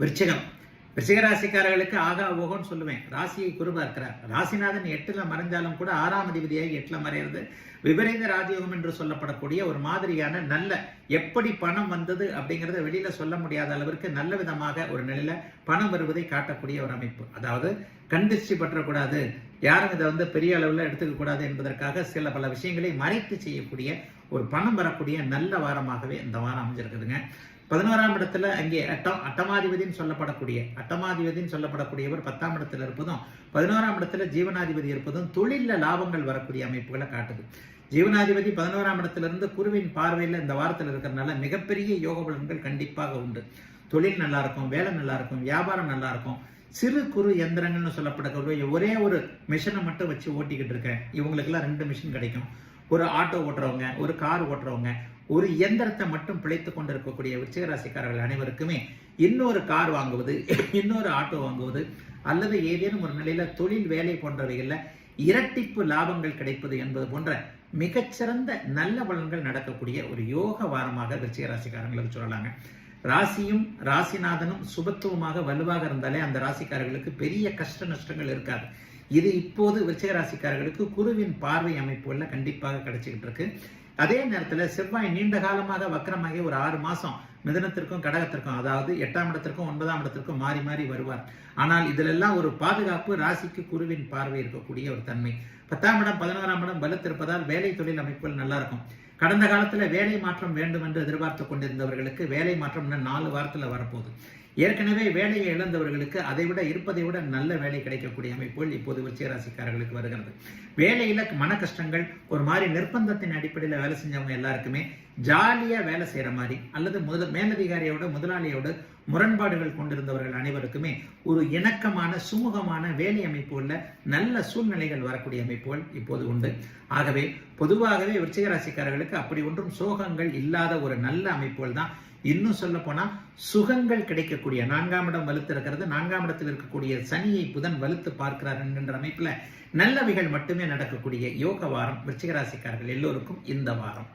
விருச்சிகராசிக்காரர்களுக்கு ஆகா ஓகோன்னு சொல்லுவேன். ராசியை குரு பார்க்கிறார். ராசிநாதன் 8ல் மறைஞ்சாலும் கூட 6ஆம் அதிபதியாகி 8ல் மறையிறது விபரீத ராஜயோகம் என்று சொல்லப்படக்கூடிய ஒரு மாதிரியான நல்ல எப்படி பணம் வந்தது அப்படிங்கிறத வெளியில சொல்ல முடியாத அளவிற்கு நல்ல விதமாக ஒரு நிலையில பணம் வருவதை காட்டக்கூடிய ஒரு அமைப்பு. அதாவது கண்டிச்சு பற்றக்கூடாது, யாரும் இதை பெரிய அளவில் எடுத்துக்க கூடாது என்பதற்காக சில பல விஷயங்களை மறைத்து செய்யக்கூடிய ஒரு பணம் வரக்கூடிய நல்ல வாரமாகவே இந்த வாரம் அமைஞ்சிருக்குதுங்க. 11ஆம் இடத்துல அங்கே அட்டமாதிபதினு சொல்லப்படக்கூடியவர் 10ஆம் இடத்துல இருப்பதும் 11ஆம் இடத்துல ஜீவனாதிபதி இருப்பதும் தொழில லாபங்கள் வரக்கூடிய அமைப்புகளை காட்டுது. ஜீவனாதிபதி 11ஆம் இடத்திலிருந்து குருவின் பார்வையில் இந்த வாரத்தில் இருக்கிறதுனால மிகப்பெரிய யோக பலன்கள் கண்டிப்பாக உண்டு. தொழில் நல்லா இருக்கும், வேலை நல்லா இருக்கும், வியாபாரம் நல்லா இருக்கும். சிறு குறு எந்திரங்கள்னு சொல்லப்படக்கூடிய ஒரே ஒரு மிஷினை மட்டும் வச்சு ஓட்டிக்கிட்டு இருக்கேன், இவங்களுக்கெல்லாம் 2 மிஷின் கிடைக்கும். ஒரு ஆட்டோ ஓட்டுறவங்க, ஒரு கார் ஓட்டுறவங்க, ஒரு இயந்திரத்தை மட்டும் பிழைத்து கொண்டிருக்கக்கூடிய விருச்சிகராசிக்காரர்கள் அனைவருக்குமே இன்னொரு கார் வாங்குவது, இன்னொரு ஆட்டோ வாங்குவது அல்லது ஏதேனும் ஒரு நிலையில தொழில் வேலை போன்றவைகள்ல இரட்டிப்பு லாபங்கள் கிடைப்பது என்பது போன்ற மிகச்சிறந்த நல்ல பலன்கள் நடக்கக்கூடிய ஒரு யோக வாரமாக விருச்சிகராசிக்காரங்களுக்கு சொல்லலாங்க. ராசியும் ராசிநாதனும் சுபத்துவமாக வலுவாக இருந்தாலே அந்த ராசிக்காரர்களுக்கு பெரிய கஷ்ட நஷ்டங்கள் இருக்காது. இது இப்போது விருச்சிகராசிக்காரர்களுக்கு குருவின் பார்வை அமைப்புகள்ல கண்டிப்பாக கிடைச்சிக்கிட்டு இருக்கு. அதே நேரத்தில் செவ்வாய் நீண்ட காலமாக வக்கரமாகி ஒரு 6 மாசம் மிதுனத்திற்கும் கடகத்திற்கும், அதாவது 8ஆம் இடத்திற்கும் 9ஆம் இடத்திற்கும் மாறி மாறி வருவார். ஆனால் இதிலெல்லாம் ஒரு பாதுகாப்பு ராசிக்கு குருவின் பார்வை இருக்கக்கூடிய ஒரு தன்மை. 10ஆம் இடம் 11ஆம் இடம் வலுத்திருப்பதால் வேலை தொழில் அமைப்புகள் நல்லா இருக்கும். கடந்த காலத்துல வேலை மாற்றம் வேண்டும் என்று எதிர்பார்த்து கொண்டிருந்தவர்களுக்கு வேலை மாற்றம் இன்னும் 4 வாரத்துல வரப்போகுது. ஏற்கனவே வேலையை இழந்தவர்களுக்கு இருப்பதை விட நல்ல வேலை கிடைக்கக்கூடிய அமைப்புகள் இப்போது விருச்சிகராசிக்காரர்களுக்கு வருகிறது. வேலையில மன கஷ்டங்கள், ஒரு மாதிரி நிர்பந்தத்தின் அடிப்படையில் வேலை செஞ்சவங்க எல்லாருக்குமே ஜாலியா வேலை செய்யற மாதிரி அல்லது மேலதிகாரியோட முதலாளியோட முரண்பாடுகள் கொண்டிருந்தவர்கள் அனைவருக்குமே ஒரு இணக்கமான சுமூகமான வேலை அமைப்புள்ள நல்ல சூழ்நிலைகள் வரக்கூடிய அமைப்புகள் இப்போது உண்டு. ஆகவே பொதுவாகவே விருச்சிகராசிக்காரர்களுக்கு அப்படி ஒன்றும் சோகங்கள் இல்லாத ஒரு நல்ல அமைப்புகள் தான். இன்னும் சொல்ல போனா சுகங்கள் கிடைக்கக்கூடிய 4ஆம் இடம் வலுத்து இருக்கிறது. 4ஆம் இடத்தில் இருக்கக்கூடிய சனியை புதன் வலுத்து பார்க்கிறார் என்கின்ற அமைப்புல நல்லவைகள் மட்டுமே நடக்கக்கூடிய யோக வாரம் விருச்சிகராசிக்காரர்கள் எல்லோருக்கும் இந்த வாரம்.